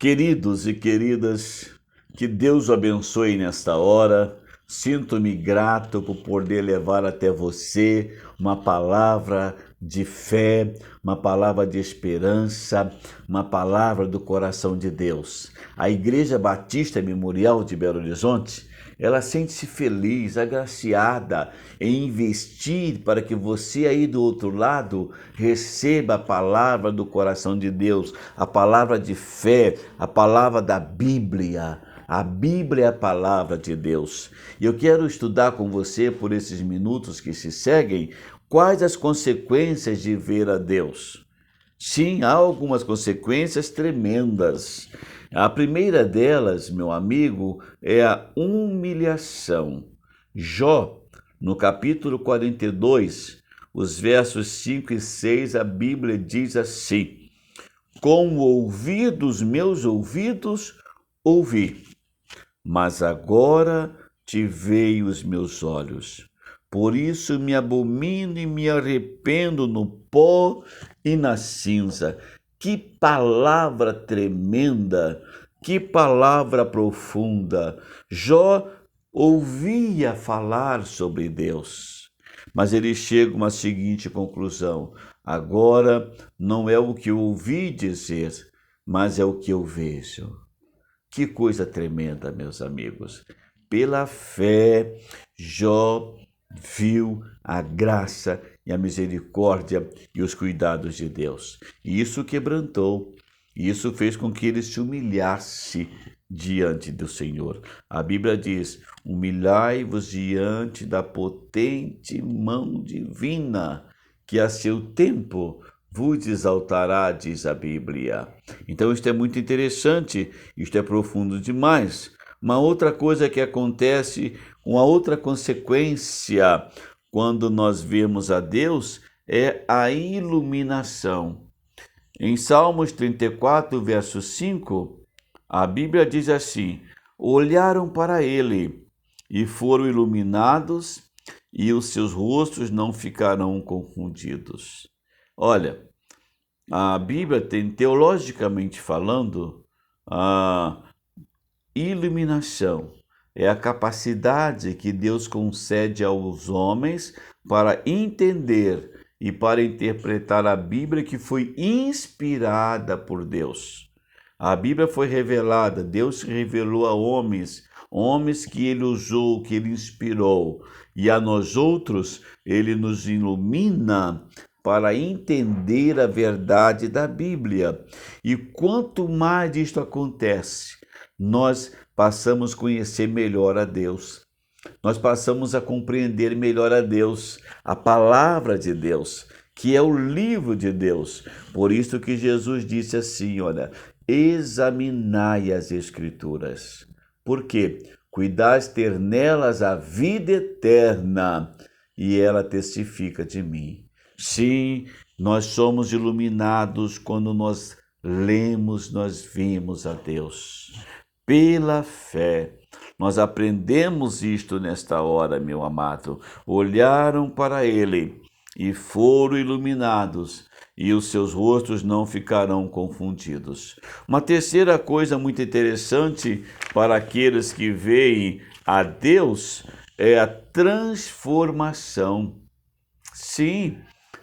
Queridos e queridas, que Deus o abençoe nesta hora. Sinto-me grato por poder levar até você uma palavra de fé, uma palavra de esperança, uma palavra do coração de Deus. A Igreja Batista Memorial de Belo Horizonte, ela sente-se feliz, agraciada em investir para que você aí do outro lado receba a palavra do coração de Deus, a palavra de fé, a palavra da Bíblia. A Bíblia é a palavra de Deus. E eu quero estudar com você por esses minutos que se seguem quais as consequências de ver a Deus. Sim, há algumas consequências tremendas. A primeira delas, meu amigo, é a humilhação. Jó, no capítulo 42, os versos 5 e 6, a Bíblia diz assim: com o ouvir dos meus ouvidos ouvi, mas agora te veio os meus olhos. Por isso me abomino e me arrependo no pó e na cinza. Que palavra tremenda, que palavra profunda. Jó ouvia falar sobre Deus, mas ele chega a uma seguinte conclusão: agora não é o que eu ouvi dizer, mas é o que eu vejo. Que coisa tremenda, meus amigos. Pela fé, Jó viu a graça e a misericórdia e os cuidados de Deus. E isso quebrantou, e isso fez com que ele se humilhasse diante do Senhor. A Bíblia diz: humilhai-vos diante da potente mão divina, que a seu tempo vos exaltará, diz a Bíblia. Então isto é muito interessante, isto é profundo demais. Uma outra coisa que acontece, uma outra consequência quando nós vemos a Deus é a iluminação. Em Salmos 34, verso 5, a Bíblia diz assim: olharam para ele e foram iluminados, e os seus rostos não ficarão confundidos. Olha, a Bíblia tem, teologicamente falando, a iluminação é a capacidade que Deus concede aos homens para entender e para interpretar a Bíblia, que foi inspirada por Deus. A Bíblia foi revelada, Deus se revelou a homens que ele usou, que ele inspirou, e a nós outros ele nos ilumina para entender a verdade da Bíblia. E quanto mais isto acontece, nós passamos a conhecer melhor a Deus. Nós passamos a compreender melhor a Deus, a palavra de Deus, que é o livro de Deus. Por isso que Jesus disse assim, olha: examinai as Escrituras. Por quê? Cuidais ter nelas a vida eterna, e ela testifica de mim. Sim, nós somos iluminados quando nós lemos, nós vemos a Deus. Pela fé, nós aprendemos isto nesta hora, meu amado. Olharam para ele e foram iluminados, e os seus rostos não ficarão confundidos. Uma terceira coisa muito interessante para aqueles que veem a Deus é a transformação. Sim,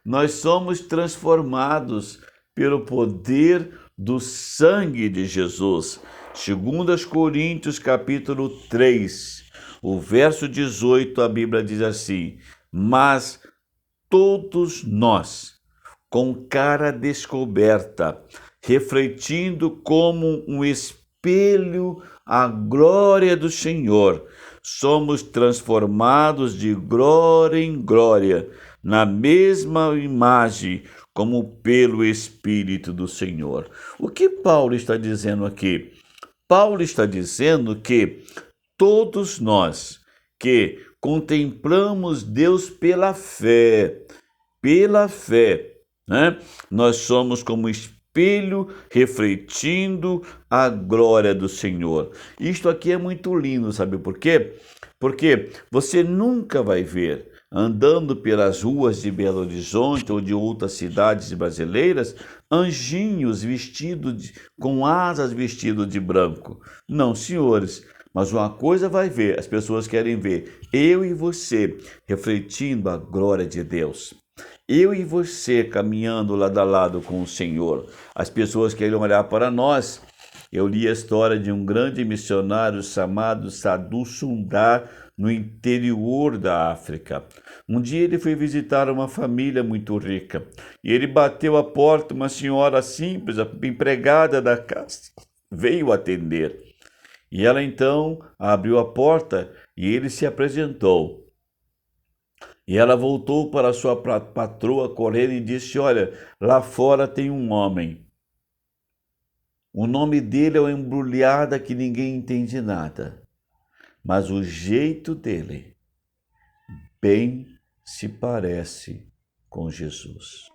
nós somos transformados pelo poder do sangue de Jesus. 2 Coríntios capítulo 3, o verso 18, a Bíblia diz assim: mas todos nós, com cara descoberta, refletindo como um espelho a glória do Senhor, somos transformados de glória em glória, na mesma imagem, como pelo Espírito do Senhor. O que Paulo está dizendo aqui? Paulo está dizendo que todos nós que contemplamos Deus pela fé, né? Nós somos como espelho refletindo a glória do Senhor. Isto aqui é muito lindo, sabe por quê? Porque você nunca vai ver andando pelas ruas de Belo Horizonte ou de outras cidades brasileiras, anjinhos com asas vestidos de branco. Não, senhores, mas uma coisa vai ver, as pessoas querem ver eu e você refletindo a glória de Deus. Eu e você caminhando lado a lado com o Senhor. As pessoas querem olhar para nós. Eu li a história de um grande missionário chamado Sadhu Sundar no interior da África. Um dia ele foi visitar uma família muito rica e ele bateu a porta, uma senhora simples, a empregada da casa, veio atender. E ela então abriu a porta e ele se apresentou. E ela voltou para sua patroa correndo e disse: olha, lá fora tem um homem. O nome dele é uma embrulhada que ninguém entende nada. Mas o jeito dele bem se parece com Jesus.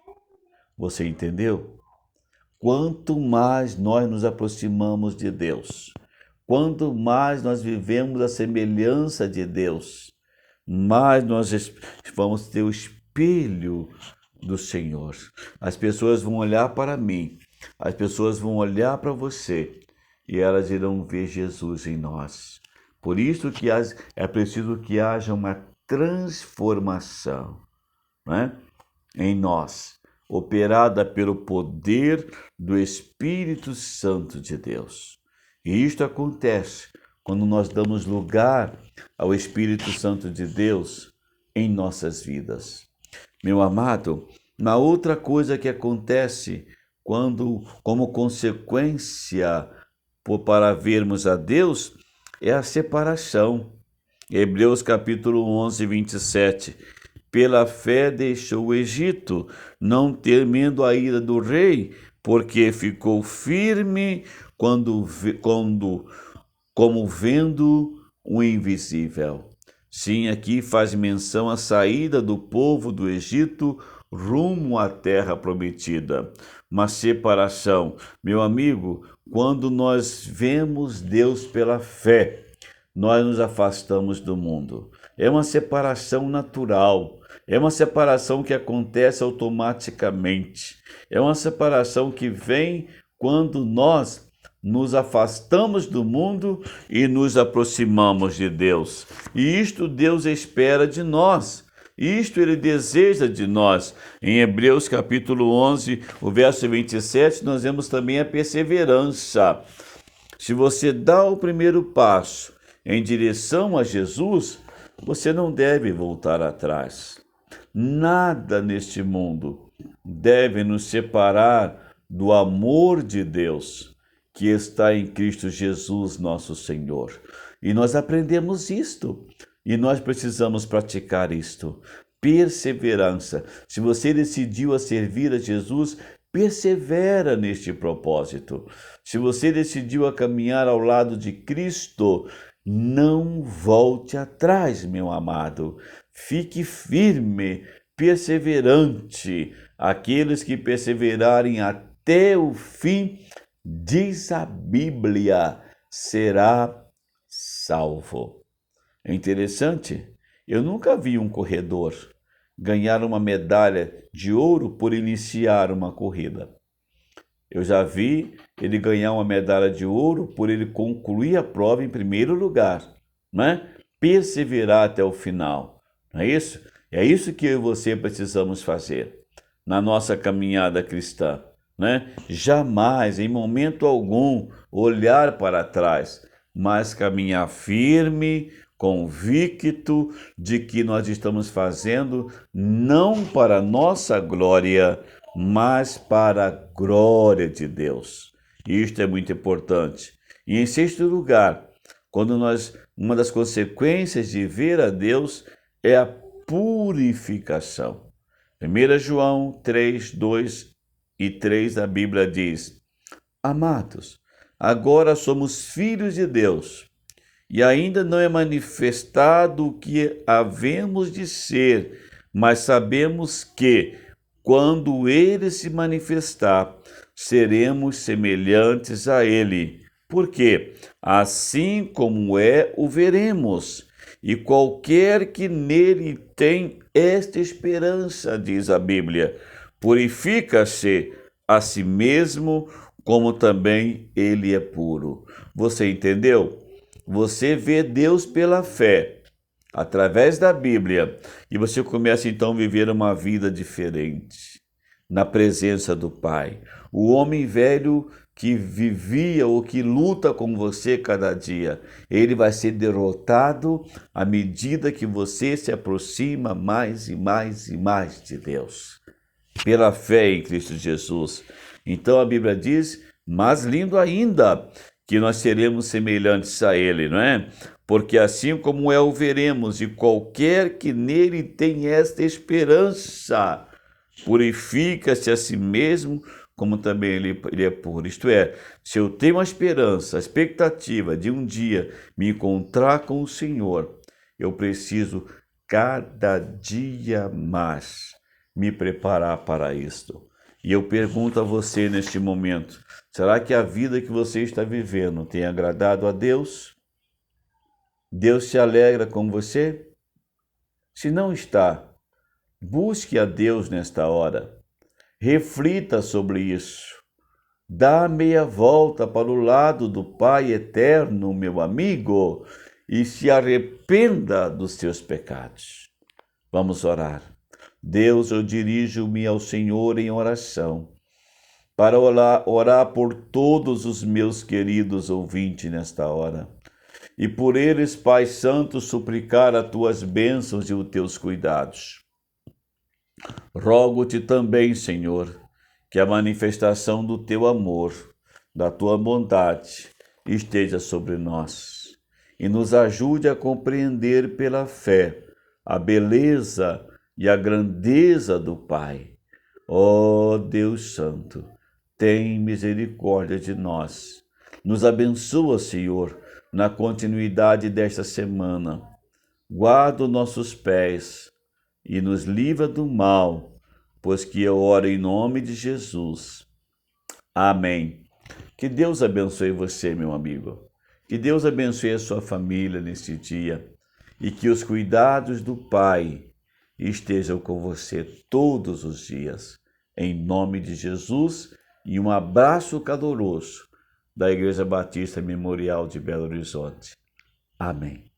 Você entendeu? Quanto mais nós nos aproximamos de Deus, quanto mais nós vivemos a semelhança de Deus, mais nós vamos ter o espelho do Senhor. As pessoas vão olhar para mim, as pessoas vão olhar para você e elas irão ver Jesus em nós. Por isso que é preciso que haja uma transformação, né, em nós, operada pelo poder do Espírito Santo de Deus. E isto acontece quando nós damos lugar ao Espírito Santo de Deus em nossas vidas. Meu amado, uma outra coisa que acontece como consequência para vermos a Deus, é a separação. Hebreus capítulo 11, 27. Pela fé deixou o Egito, não temendo a ira do rei, porque ficou firme como vendo o invisível. Sim, aqui faz menção à saída do povo do Egito rumo à terra prometida. Uma separação. Meu amigo, quando nós vemos Deus pela fé, nós nos afastamos do mundo. É uma separação natural. É uma separação que acontece automaticamente. É uma separação que vem quando nós nos afastamos do mundo e nos aproximamos de Deus. E isto Deus espera de nós. Isto Ele deseja de nós. Em Hebreus capítulo 11, o verso 27, nós vemos também a perseverança. Se você dá o primeiro passo em direção a Jesus, você não deve voltar atrás. Nada neste mundo deve nos separar do amor de Deus que está em Cristo Jesus, nosso Senhor. E nós aprendemos isto, e nós precisamos praticar isto. Perseverança. Se você decidiu a servir a Jesus, persevera neste propósito. Se você decidiu a caminhar ao lado de Cristo, não volte atrás, meu amado. Fique firme, perseverante. Aqueles que perseverarem até o fim, diz a Bíblia, será salvo. É interessante, eu nunca vi um corredor ganhar uma medalha de ouro por iniciar uma corrida. Eu já vi ele ganhar uma medalha de ouro por ele concluir a prova em primeiro lugar, né? Perseverar até o final, não é isso? É isso que eu e você precisamos fazer na nossa caminhada cristã, né? Jamais, em momento algum, olhar para trás, mas caminhar firme, convicto de que nós estamos fazendo não para a nossa glória, mas para a glória de Deus. Isto é muito importante. E em sexto lugar, uma das consequências de ver a Deus é a purificação. 1 João 3, 2 e 3, a Bíblia diz: Amados, agora somos filhos de Deus, e ainda não é manifestado o que havemos de ser, mas sabemos que, quando Ele se manifestar, seremos semelhantes a Ele, porque, assim como é, o veremos. E qualquer que nele tem esta esperança, diz a Bíblia, purifica-se a si mesmo, como também ele é puro. Você entendeu? Você vê Deus pela fé, através da Bíblia, e você começa então a viver uma vida diferente, na presença do Pai. O homem velho que vivia ou que luta com você cada dia, ele vai ser derrotado à medida que você se aproxima mais e mais e mais de Deus, pela fé em Cristo Jesus. Então a Bíblia diz, mais lindo ainda, que nós seremos semelhantes a Ele, não é? Porque assim como é o veremos, e qualquer que nele tem esta esperança, purifica-se a si mesmo, como também ele é puro. Isto é, se eu tenho a esperança, a expectativa de um dia me encontrar com o Senhor, eu preciso cada dia mais me preparar para isto. E eu pergunto a você neste momento, será que a vida que você está vivendo tem agradado a Deus? Deus se alegra com você? Se não está, busque a Deus nesta hora. Reflita sobre isso. Dá meia volta para o lado do Pai eterno, meu amigo, e se arrependa dos seus pecados. Vamos orar. Deus, eu dirijo-me ao Senhor em oração, para orar por todos os meus queridos ouvintes nesta hora. E por eles, Pai Santo, suplicar as tuas bênçãos e os teus cuidados. Rogo-te também, Senhor, que a manifestação do teu amor, da tua bondade, esteja sobre nós e nos ajude a compreender pela fé a beleza e a grandeza do Pai. Ó Deus Santo, tem misericórdia de nós. Nos abençoa, Senhor, na continuidade desta semana. Guarda os nossos pés e nos livra do mal, pois que eu oro em nome de Jesus. Amém. Que Deus abençoe você, meu amigo. Que Deus abençoe a sua família neste dia e que os cuidados do Pai estejam com você todos os dias. Em nome de Jesus, e um abraço caloroso da Igreja Batista Memorial de Belo Horizonte. Amém.